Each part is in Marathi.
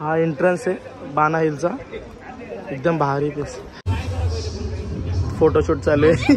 हा एंट्रन्स आहे बाणा हिलचा, एकदम भारी प्लेस. फोटोशूट चालू आहे.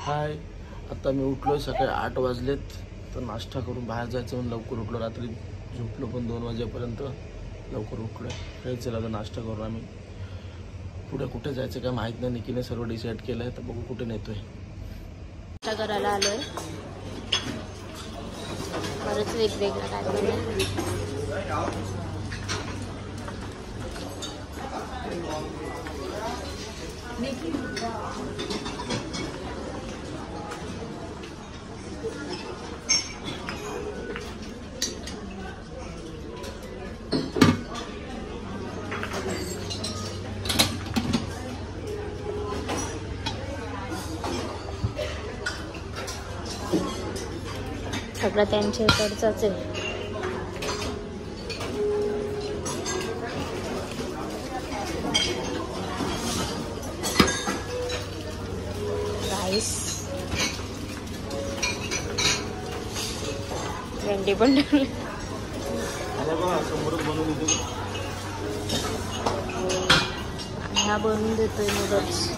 हाय, आता मी उठलो, सकाळी 8 वाजलेत. तर नाश्ता करून बाहेर जायचं म्हणून लवकर उठलो. रात्री झोपलो पण 2 वाजेपर्यंत. लवकर उठलो आहे. चला आता नाश्ता करून आम्ही पुढे कुठे जायचं काय माहीत नाही. निकीने सर्व डिसाईड केलं आहे, तर बघू कुठे नेतोय. नाश्ता करायला आलोय. बरंच वेगवेगळं काय सगळं त्यांच्या इकडचंच आहे. राईस, भेंडी पण ठेवली. हा बनवून देतोय नूडल्स.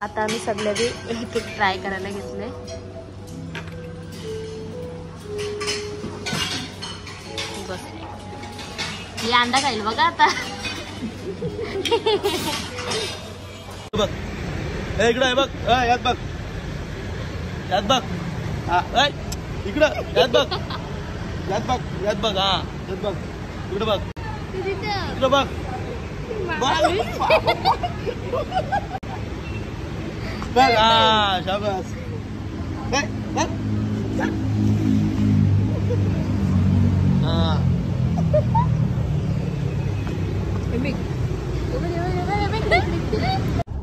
आता आम्ही सगळे बी एक एक ट्राय करायला घेतले. बस मी अंडा खाईल बघा आता. बघ इकडं आहे बघ, यात बघ, यात बघ, इकडं यात बघ, यात बघ, यात बघ, हा यात बघ, इकडं बघ, इकडं बघ. हा शाबास.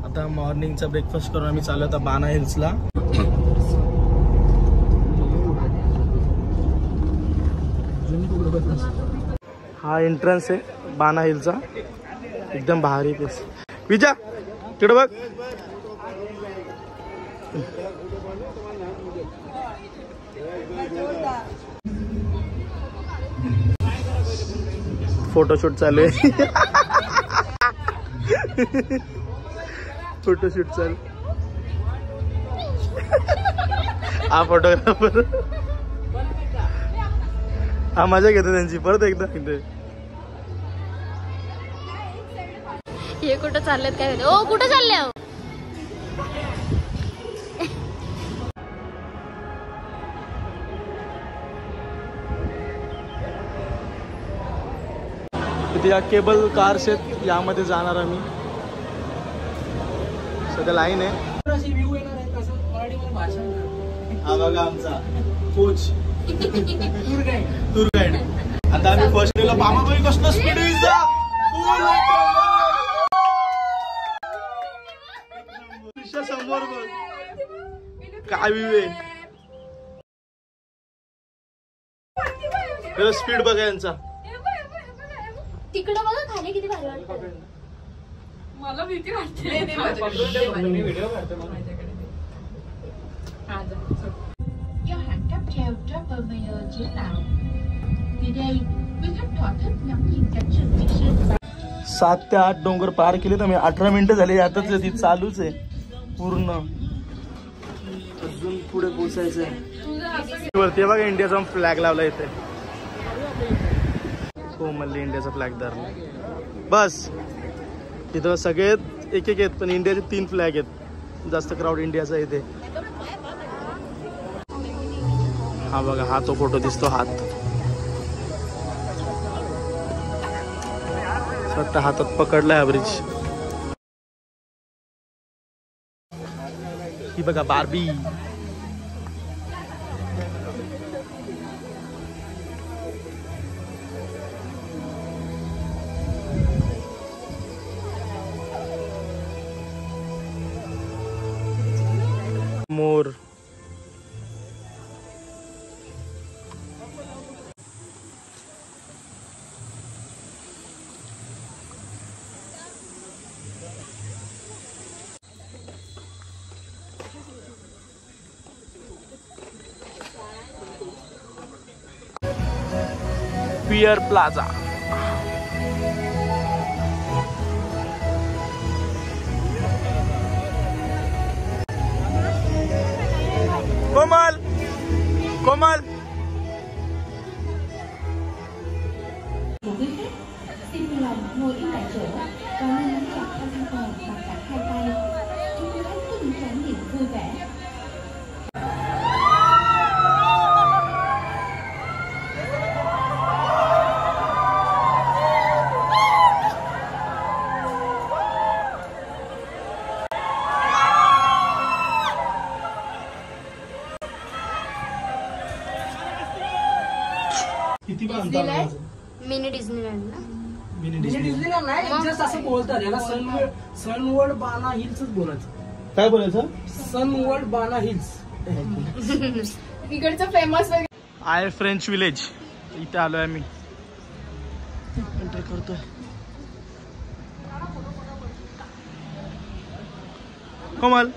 आता मॉर्निंगचा ब्रेकफास्ट करून आम्ही चाललो आता बाणा हिल्सला. हा एंट्रन्स आहे बाणा हिलचा, एकदम भारी प्लेस. विजा तिकडे बघ. फोटोशूट चालू आहे. फोटोशूट चालू. हा फोटोग्राफर हा मजा घेतो त्यांची. परत एकदा इथे हे कुठं चाललेत काय? ओ कुठं चालले? इथे या केबल कार्स आहेत, यामध्ये जाणार आम्ही. सध्या लाईन आहे. हा बघा आमचा कोच टूर गाईड. आता आम्ही फर्स्ट डेला बामाबाई कसलं स्पीड समोर बघ काय व्ह्यू आहे. स्पीड बघा यांचा. तिकडे बघा खाली किती भारी वाटतं. मला भीती वाटते. Your hand up drop over your chin now. Today we have taught ngắm nhìn cảnh rừng nguyên sinh. 7 ते 8 डोंगर पार केले तर मी 18 मिनिटं झाली. यातच ती चालूच आहे पूर्ण. अजून पुढे पोचायचंय. वरती बघा इंडियाचा फ्लॅग लावला इथे. कोमलली इंडियाचा फ्लॅग धरला. बस इथं सगळे एक एक आहेत, पण इंडियाचे 3 फ्लॅग आहेत. जास्त क्राऊड इंडियाचा इथे. हा बघा हा तो फोटो दिसतो. हात स्वतः हातात पकडलाय हा ब्रिज. ही बघा बार्बी. Pier plaza. कोमल कोमल Quý khách xin vui lòng ngồi yên tại chỗ và nên nắm chặt tay an toàn bằng cả hai tay. Chúc quý khách có những trải nghiệm vui vẻ. किती पण अंतर आहे? मिनी डिझनीलँड ना. Mini Disney. नाही जस्ट असं बोलतात याला सनवर्ल्ड बाना हिल्सच बोलायचं. काय बोलायचं? सनवर्ल्ड बाना हिल्स. इकडचं फेमस आय फ्रेंच विलेज. इथे आलोय आम्ही. एंटर करतोय. कोमल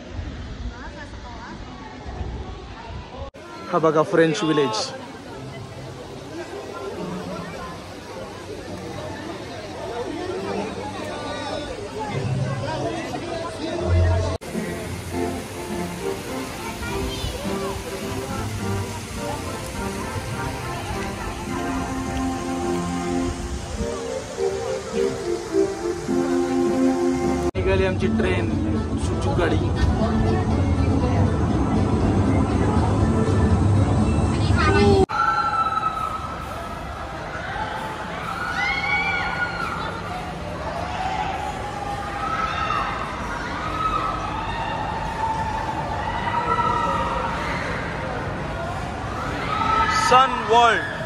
हा बघा फ्रेंच विलेज. निघाली आमची ट्रेन सुचूक गाडी. सन वर्ल्ड.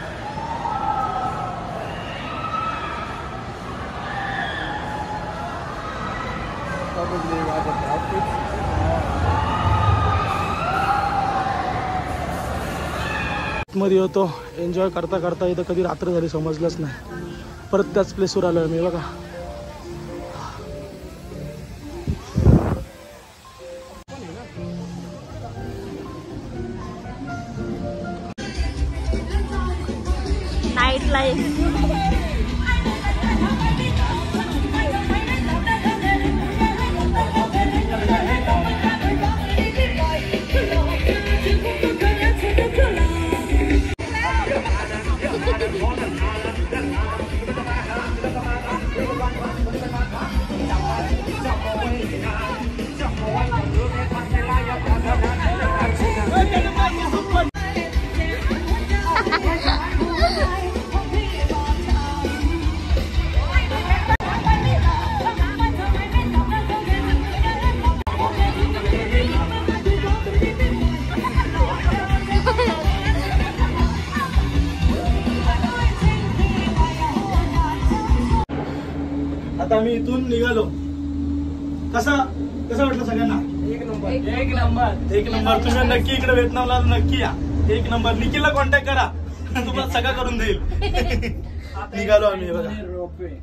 मध्ये होतो एन्जॉय करता करता इथं कधी रात्र झाली समजलंच नाही. परत त्याच प्लेसवर आलोय मी बघा. Night life. आता आम्ही इथून निघालो. कसं वाटलं सगळ्यांना? एक नंबर. एक नंबर. तुम्ही नक्की इकडे व्हिएतनामला नक्की या. एक नंबर. निखिलला कॉन्टॅक्ट करा, तुम्हाला सगळं करून देईल. निघालो आम्ही बघा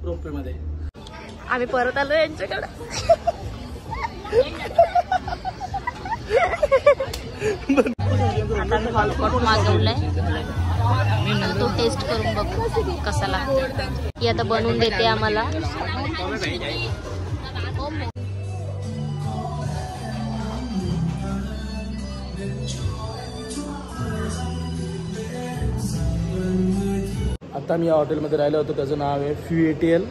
रोपवे मध्ये. आम्ही परत आलो यांच्याकडे. आता मी हॉटपॉट मागवलाय, तो टेस्ट करून बघू कसा लागतो. ही आता बनवून देते आम्हाला. आता मी या हॉटेलमध्ये राहिलो होतो. त्याचं नाव आहे FUETL.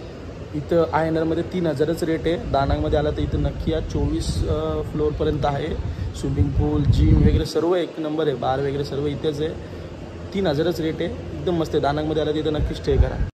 इथं INR-मध्ये 3000च रेट आहे. दानांगमध्ये आला तर इथं नक्की या. 24 फ्लोअरपर्यंत आहे. स्विमिंग पूल, जिम वगैरे सर्व एक नंबर आहे. बार वगैरे सर्व इथेच आहे. 3000च रेट आहे. एकदम मस्त आहे. दानांगमध्ये आला तर इथं नक्की स्टे करा.